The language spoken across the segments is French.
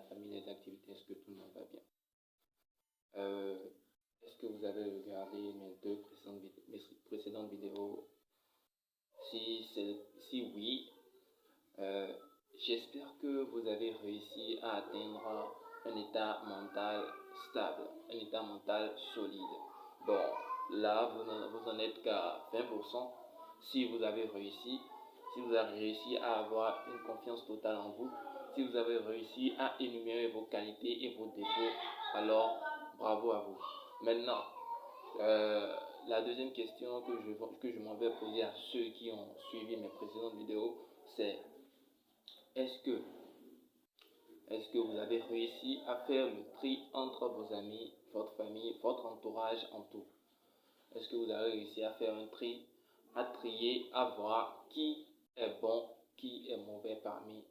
famille, les activités, est-ce que tout le monde va bien? Est-ce que vous avez regardé mes deux précédentes vidéos? Si oui, j'espère que vous avez réussi à atteindre un état mental stable, un état mental solide. Bon, là, vous en êtes qu'à 20%. Si vous avez réussi, si vous avez réussi à avoir une confiance totale en vous, si vous avez réussi à énumérer vos qualités et vos défauts, alors bravo à vous. Maintenant, la deuxième question que je m'en vais poser à ceux qui ont suivi mes précédentes vidéos, c'est est-ce que vous avez réussi à faire le tri entre vos amis, votre famille, votre entourage en tout? Est-ce que vous avez réussi à faire un tri, à trier, à voir qui est bon, qui est mauvais parmi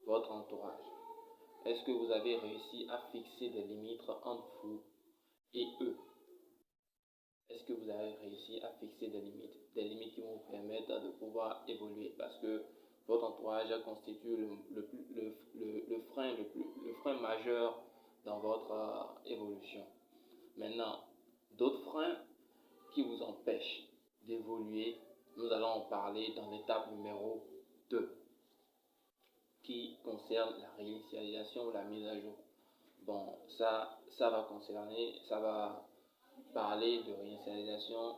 votre entourage? Est-ce que vous avez réussi à fixer des limites entre vous et eux? Est-ce que vous avez réussi à fixer des limites qui vont vous permettre de pouvoir évoluer? Parce que votre entourage constitue le frein majeur dans votre évolution. Maintenant, d'autres freins qui vous empêchent d'évoluer, nous allons en parler dans l'étape numéro 2, qui concerne la réinitialisation ou la mise à jour. Bon, ça va parler de réinitialisation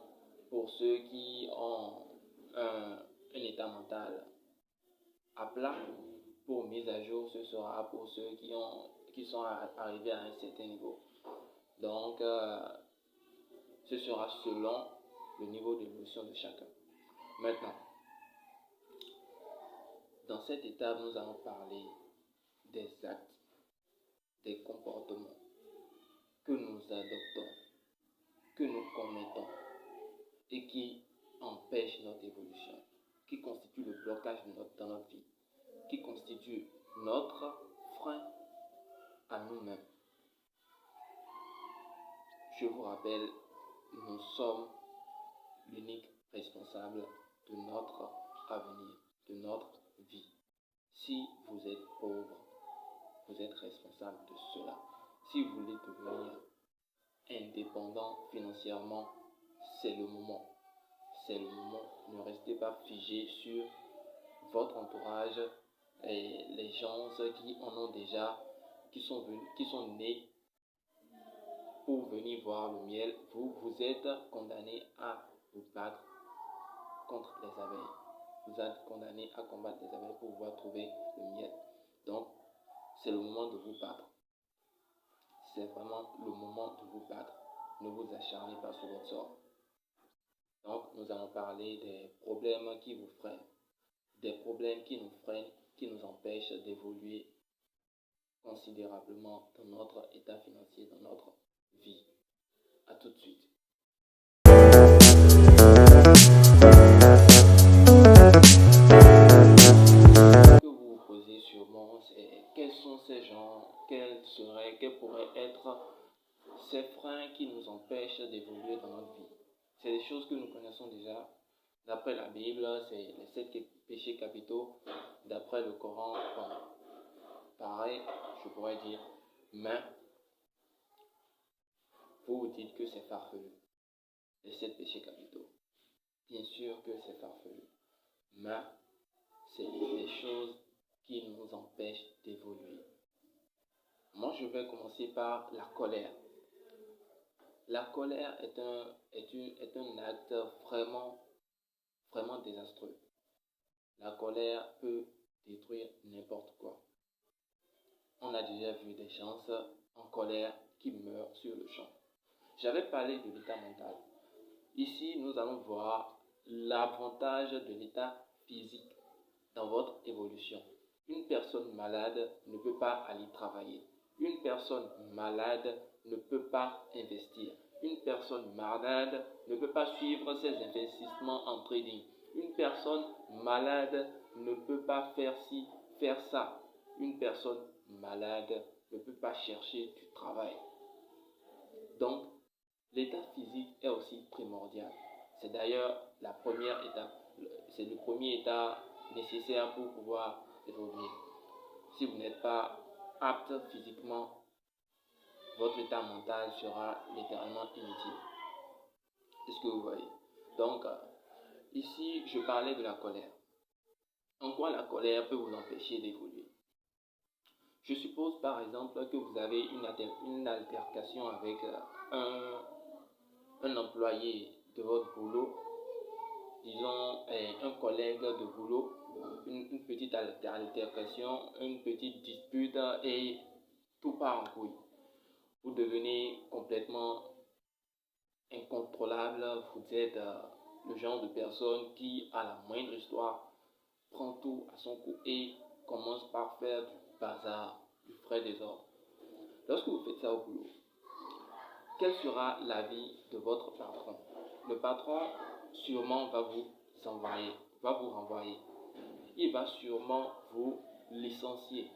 pour ceux qui ont un état mental à plat. Pour mise à jour, ce sera pour ceux qui sont arrivés à un certain niveau. Donc, ce sera selon le niveau d'évolution de chacun. Maintenant, dans cette étape, nous allons parler des actes, des comportements que nous adoptons, que nous commettons et qui empêchent notre évolution, qui constituent le blocage dans notre vie, qui constituent notre frein à nous-mêmes. Je vous rappelle, nous sommes l'unique responsable de notre avenir, de notre vie. Si vous êtes pauvre, vous êtes responsable de cela. Si vous voulez devenir indépendant financièrement, c'est le moment. C'est le moment. Ne restez pas figé sur votre entourage et les gens qui en ont déjà, qui sont nés pour venir voir le miel. Vous êtes condamné à vous battre contre les abeilles. Vous êtes condamné à combattre les abeilles pour pouvoir trouver le miel. Donc, c'est le moment de vous battre. C'est vraiment le moment de vous battre. Ne vous acharnez pas sur votre sort. Donc, nous allons parler des problèmes qui vous freinent, des problèmes qui nous freinent, qui nous empêchent d'évoluer considérablement dans notre état financier, dans notre vie. À tout de suite. Ce que vous vous posez sûrement, c'est quels sont ces gens, quels pourraient être ces freins qui nous empêchent d'évoluer dans notre vie. C'est des choses que nous connaissons déjà. D'après la Bible, c'est les 7 péchés capitaux. D'après le Coran, pareil, je pourrais dire, mais vous dites que c'est farfelu. Les 7 péchés capitaux. Bien sûr que c'est farfelu, mais c'est des choses qui nous empêchent d'évoluer. Moi, je vais commencer par la colère. La colère est un acte vraiment désastreux. La colère peut détruire n'importe quoi. On a déjà vu des gens en colère qui meurent sur le champ. J'avais parlé de l'état mental. Ici, nous allons voir l'avantage de l'état physique dans votre évolution. Une personne malade ne peut pas aller travailler. Une personne malade ne peut pas investir. Une personne malade ne peut pas suivre ses investissements en trading. Une personne malade ne peut pas faire ci, faire ça. Une personne malade ne peut pas chercher du travail. Donc, l'état physique est aussi primordial. C'est d'ailleurs la première étape. C'est le premier état nécessaire pour pouvoir évoluer. Si vous n'êtes pas apte physiquement, votre état mental sera littéralement inutile. Est-ce que vous voyez? Donc, ici, je parlais de la colère. En quoi la colère peut vous empêcher d'évoluer? Je suppose par exemple que vous avez une altercation avec un employé de votre boulot, disons un collègue de boulot, une petite altercation, une petite dispute et tout part en couille. Vous devenez complètement incontrôlable, vous êtes le genre de personne qui, à la moindre histoire, prend tout à son cou et commence par faire du bazar, du frais désordre. Lorsque vous faites ça au boulot, quel sera l'avis de votre patron? Le patron sûrement va vous envoyer, va vous renvoyer. Il va sûrement vous licencier.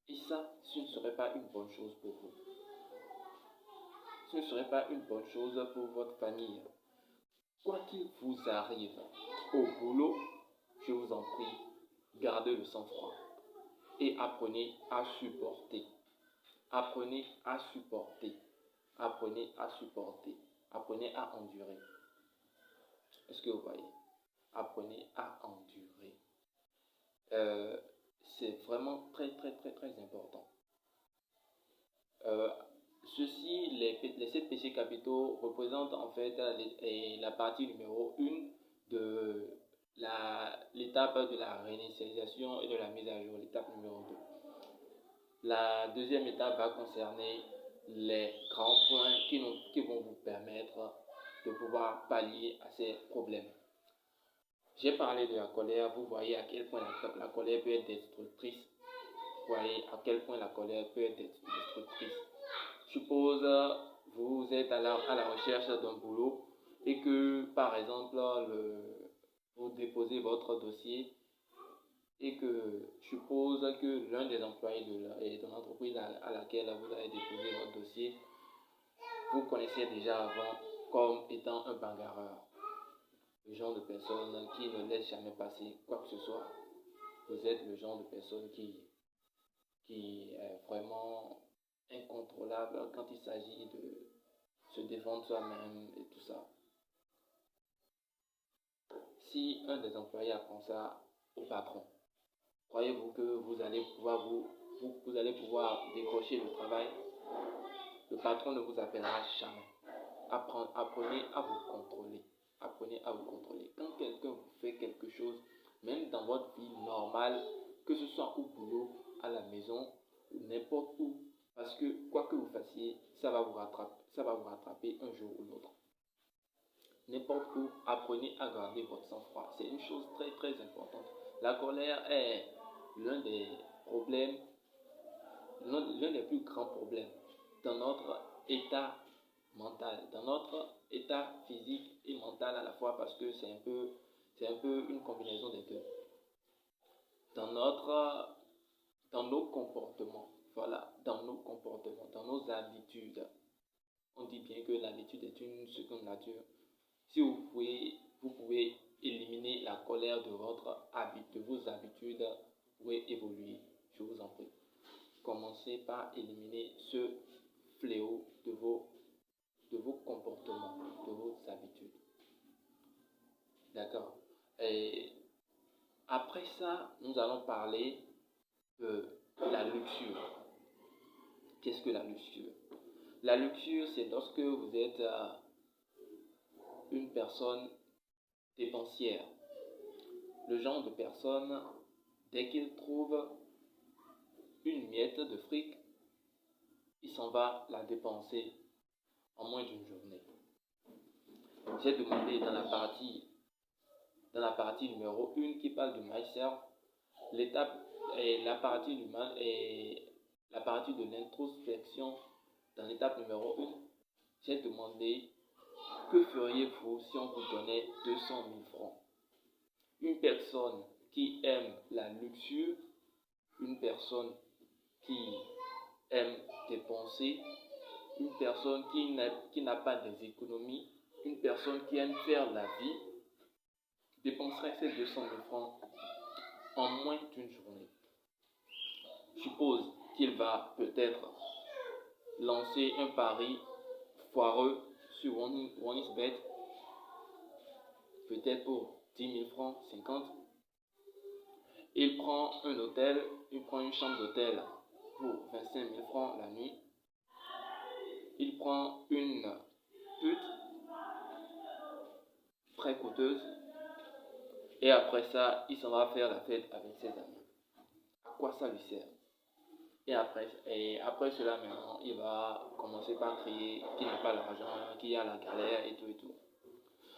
Et ça, ce ne serait pas une bonne chose pour vous. Ce ne serait pas une bonne chose pour votre famille. Quoi qu'il vous arrive au boulot, je vous en prie, gardez le sang-froid et apprenez à supporter. Apprenez à supporter. Apprenez à supporter. Apprenez à endurer. Est-ce que vous voyez? Apprenez à endurer. C'est vraiment très important. Ceci, les 7 péchés capitaux représentent en fait la partie numéro 1 de l'étape de la réinitialisation et de la mise à jour, l'étape numéro 2. La deuxième étape va concerner les grands points qui vont vous permettre de pouvoir pallier à ces problèmes. J'ai parlé de la colère, vous voyez à quel point la colère peut être destructrice. Vous voyez à quel point la colère peut être destructrice. Suppose vous êtes à la recherche d'un boulot et que par exemple vous déposez votre dossier et que suppose que l'un des employés de l'entreprise à laquelle vous avez déposé votre dossier, vous connaissez déjà avant comme étant un bagarreur, le genre de personne qui ne laisse jamais passer quoi que ce soit. Vous êtes le genre de personne qui est vraiment incontrôlable quand il s'agit de se défendre soi-même et tout ça. Si un des employés apprend ça au patron, croyez-vous que vous allez pouvoir décrocher le travail? Le patron ne vous appellera jamais. Apprenez à vous contrôler. Apprenez à vous contrôler. Quand quelqu'un vous fait quelque chose, même dans votre vie normale, que ce soit au boulot, à la maison, ou n'importe où, parce que quoi que vous fassiez, ça va vous rattraper un jour ou l'autre. N'importe où, apprenez à garder votre sang-froid. C'est une chose très importante. La colère est l'un des problèmes, l'un des plus grands problèmes dans notre état mental, dans notre état physique et mental à la fois, parce que c'est un peu une combinaison des deux. Dans nos comportements, voilà, dans nos habitudes. On dit bien que l'habitude est une seconde nature. Si vous pouvez éliminer la colère de vos habitudes, vous pouvez évoluer, je vous en prie. Commencez par éliminer ce fléau de vos comportements, de vos habitudes. D'accord? Et après ça, nous allons parler de la luxure. Qu'est-ce que la luxure? La luxure, c'est lorsque vous êtes une personne dépensière. Le genre de personne, dès qu'il trouve une miette de fric, il s'en va la dépenser en moins d'une journée. J'ai demandé dans la partie numéro 1 qui parle de myself, la partie de l'introspection. Dans l'étape numéro 1, j'ai demandé que feriez-vous si on vous donnait 200 000 francs. Une personne qui aime la luxure, une personne qui aime dépenser, une personne qui n'a pas des économies, une personne qui aime faire la vie, dépenserait ces 200 000 francs en moins d'une journée. Suppose, qu'il va peut-être lancer un pari foireux sur OneXBet, peut-être pour 10 000 francs, 50. Il prend un hôtel, il prend une chambre d'hôtel pour 25 000 francs la nuit. Il prend une pute très coûteuse et après ça, il s'en va faire la fête avec ses amis. À quoi ça lui sert? Et après cela, maintenant, il va commencer par crier qu'il n'a pas l'argent, qu'il y a la galère et tout et tout.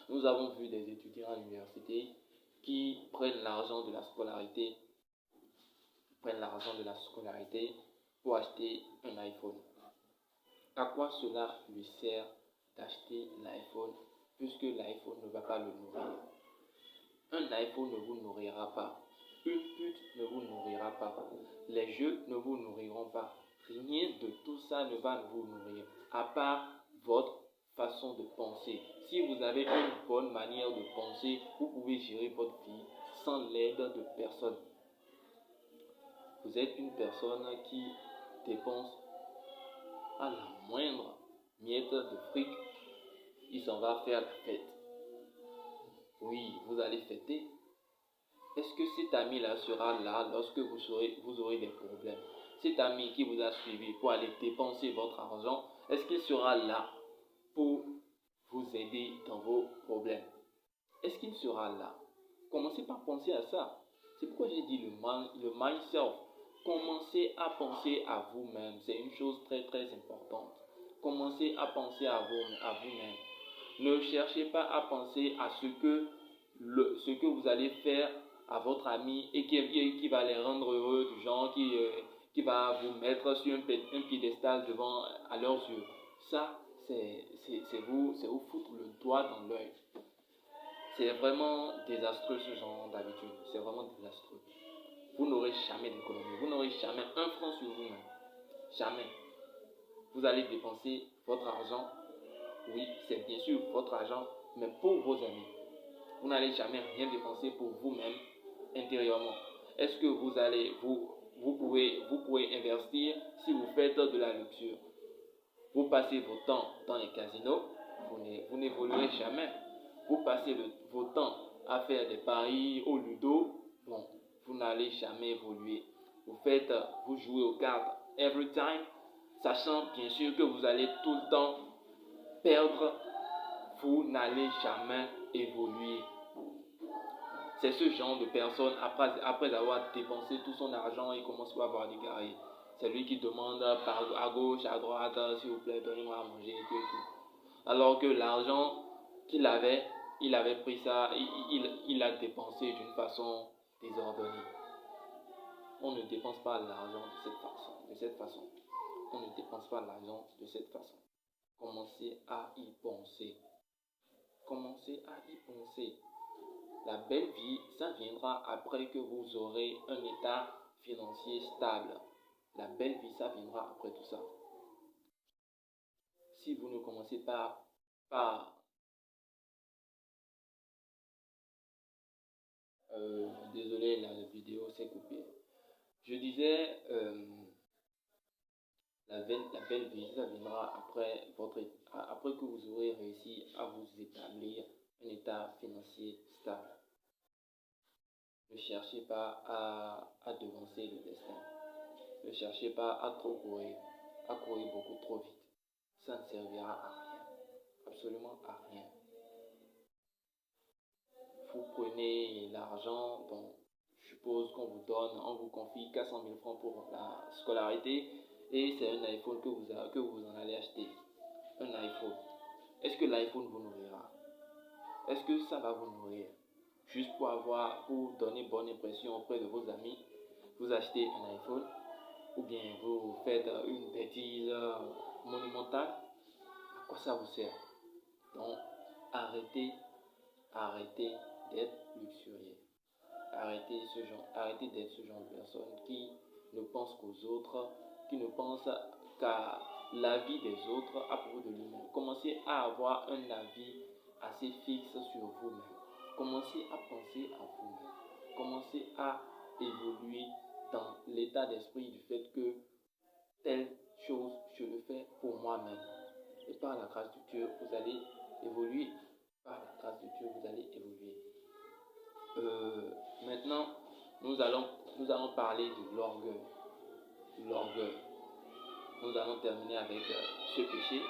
Nous avons vu des étudiants à l'université qui prennent l'argent de la scolarité, pour acheter un iPhone. À quoi cela lui sert d'acheter l'iPhone puisque l'iPhone ne va pas le nourrir? Un iPhone ne vous nourrira pas. Une pute ne vous nourrira pas. Les jeux ne vous nourriront pas. Rien de tout ça ne va vous nourrir, à part votre façon de penser. Si vous avez une bonne manière de penser, vous pouvez gérer votre vie sans l'aide de personne. Vous êtes une personne qui dépense à la moindre miette de fric, il s'en va faire la fête. Oui, vous allez fêter. Est-ce que cet ami-là sera là lorsque vous aurez des problèmes? Cet ami qui vous a suivi pour aller dépenser votre argent, est-ce qu'il sera là pour vous aider dans vos problèmes? Est-ce qu'il sera là? Commencez par penser à ça. C'est pourquoi j'ai dit le mindset. Commencez à penser à vous-même. C'est une chose très très importante. Commencez à penser à vous-même. Ne cherchez pas à penser à ce que vous allez faire à votre ami et qui va les rendre heureux, du genre qui va vous mettre sur un piédestal devant à leurs yeux. Ça, c'est vous foutre le doigt dans l'œil. C'est vraiment désastreux ce genre d'habitude. C'est vraiment désastreux. Vous n'aurez jamais d'économie. Vous n'aurez jamais un franc sur vous-même. Jamais. Vous allez dépenser votre argent. Oui, c'est bien sûr votre argent, mais pour vos amis. Vous n'allez jamais rien dépenser pour vous-même intérieurement. Est-ce que vous pouvez investir si vous faites de la luxure? Vous passez votre temps dans les casinos, vous n'évoluerez jamais. Vous passez votre temps à faire des paris au ludo, bon, vous n'allez jamais évoluer. Vous jouez aux cartes every time, sachant bien sûr que vous allez tout le temps perdre, vous n'allez jamais évoluer. C'est ce genre de personne, après avoir dépensé tout son argent, il commence à avoir des guerriers. C'est lui qui demande à gauche, à droite, s'il vous plaît, donnez-moi à manger et tout et tout. Alors que l'argent qu'il avait, il avait pris ça, il l'a dépensé d'une façon désordonnée. On ne dépense pas l'argent de cette façon. On ne dépense pas l'argent de cette façon. Commencez à y penser. Commencez à y penser. La belle vie, ça viendra après que vous aurez un état financier stable. La belle vie, ça viendra après tout ça. Si vous ne commencez pas par... désolé, la vidéo s'est coupée. Je disais, la belle vie, ça viendra après que vous aurez réussi à vous établir un état financier stable. Ne cherchez pas à devancer le destin. Ne cherchez pas à courir beaucoup trop vite. Ça ne servira à rien, absolument à rien. Vous prenez l'argent, donc je suppose qu'on vous donne, on vous confie 400 000 francs pour la scolarité et c'est un iPhone que vous en allez acheter. Un iPhone. Est-ce que l'iPhone vous nourrira? Est-ce que ça va vous nourrir? Juste pour donner bonne impression auprès de vos amis, vous achetez un iPhone ou bien vous faites une bêtise monumentale. À quoi ça vous sert? Donc, arrêtez d'être luxurieux. Arrêtez d'être ce genre de personne qui ne pense qu'aux autres, qui ne pense qu'à la vie des autres à propos de lui-même. Commencez à avoir un avis assez fixe sur vous-même. Commencez à penser à vous-même. Commencez à évoluer dans l'état d'esprit du fait que même. Et par la grâce de Dieu, vous allez évoluer. Par la grâce de Dieu, vous allez évoluer. Maintenant, nous allons parler de l'orgueil. L'orgueil. Nous allons terminer avec ce péché.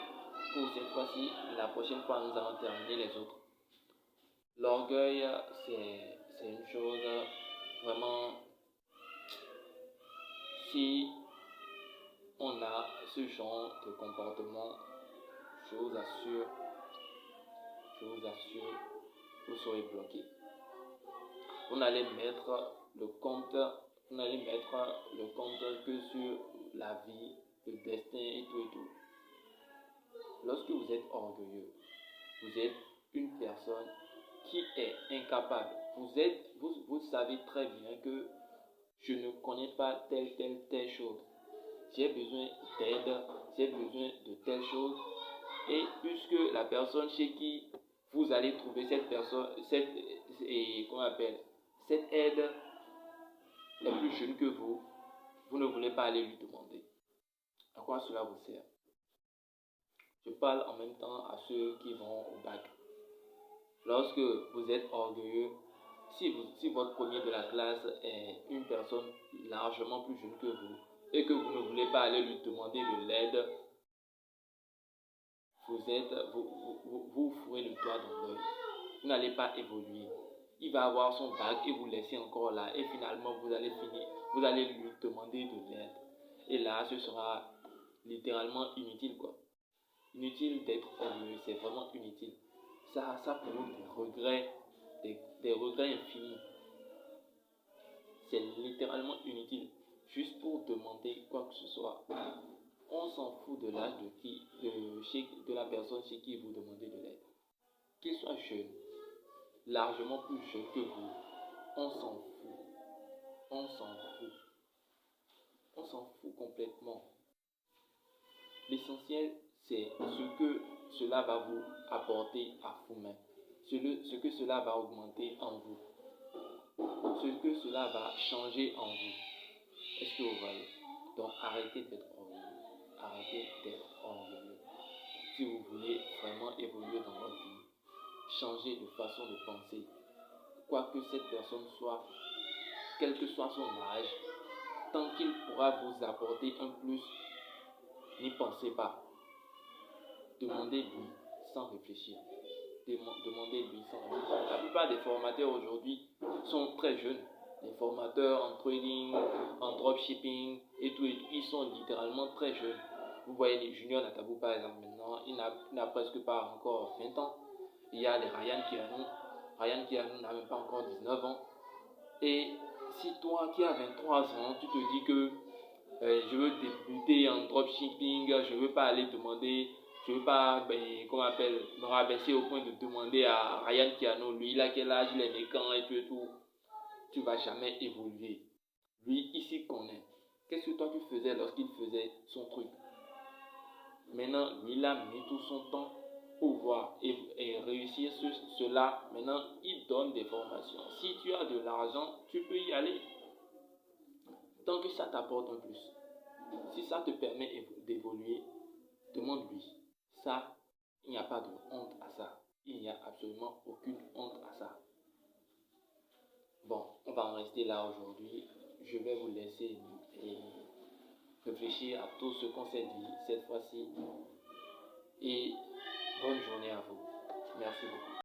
Pour cette fois-ci, la prochaine fois, nous allons terminer les autres. L'orgueil, c'est une chose vraiment, si on a ce genre de comportement, je vous assure, vous serez bloqué. Vous n'allez mettre le compte que sur la vie, le destin et tout et tout. Lorsque vous êtes orgueilleux, vous êtes une personne qui est incapable. Vous savez très bien que je ne connais pas telle chose. J'ai besoin d'aide, j'ai besoin de telle chose. Et puisque la personne chez qui vous allez trouver cette personne, cette aide est plus jeune que vous ne voulez pas aller lui demander. À quoi cela vous sert? Je parle en même temps à ceux qui vont au bac. Lorsque vous êtes orgueilleux, si votre premier de la classe est une personne largement plus jeune que vous et que vous ne voulez pas aller lui demander de l'aide, vous fourrez le doigt dans l'œil. Vous n'allez pas évoluer. Il va avoir son bac et vous laissez encore là. Et finalement, vous allez lui demander de l'aide. Et là, ce sera littéralement inutile, quoi. Inutile d'être orgueilleux, c'est vraiment inutile. Ça provoque des regrets infinis. C'est littéralement inutile. Juste pour demander quoi que ce soit. On s'en fout de l'âge de la personne chez qui vous demandez de l'aide. Qu'il soit jeune, largement plus jeune que vous, on s'en fout. On s'en fout. On s'en fout complètement. L'essentiel, c'est ce que cela va vous apporter à vous-même. Ce que cela va augmenter en vous. Ce que cela va changer en vous. Est-ce que vous voyez? Donc arrêtez d'être orgueilleux. Arrêtez d'être orgueilleux. Si vous voulez vraiment évoluer dans votre vie, changez de façon de penser. Quoi que cette personne soit, quel que soit son âge, tant qu'il pourra vous apporter un plus, n'y pensez pas. Demandez-lui sans réfléchir. Demandez-lui sans réfléchir. La plupart des formateurs aujourd'hui sont très jeunes. Les formateurs en trading, en dropshipping et tout, ils sont littéralement très jeunes. Vous voyez les juniors Natabou par exemple maintenant, il n'a presque pas encore 20 ans. Il y a les Ryan Kianou. Ryan Kianou n'a même pas encore 19 ans. Et si toi qui as 23 ans, tu te dis que je veux débuter en dropshipping, je ne veux pas aller demander, je ne veux pas me rabaisser au point de demander à Ryan Kiano, lui il a quel âge, il est né quand et tout, tu ne vas jamais évoluer. Lui, il s'y connaît. Qu'est-ce que toi tu faisais lorsqu'il faisait son truc? Maintenant, lui, il a mis tout son temps pour voir et réussir cela. Maintenant, il donne des formations. Si tu as de l'argent, tu peux y aller. Tant que ça t'apporte un plus. Si ça te permet d'évoluer, demande-lui. Ça, il n'y a pas de honte à ça. Il n'y a absolument aucune honte à ça. Bon, on va en rester là aujourd'hui. Je vais vous laisser et réfléchir à tout ce qu'on s'est dit cette fois-ci. Et bonne journée à vous. Merci beaucoup.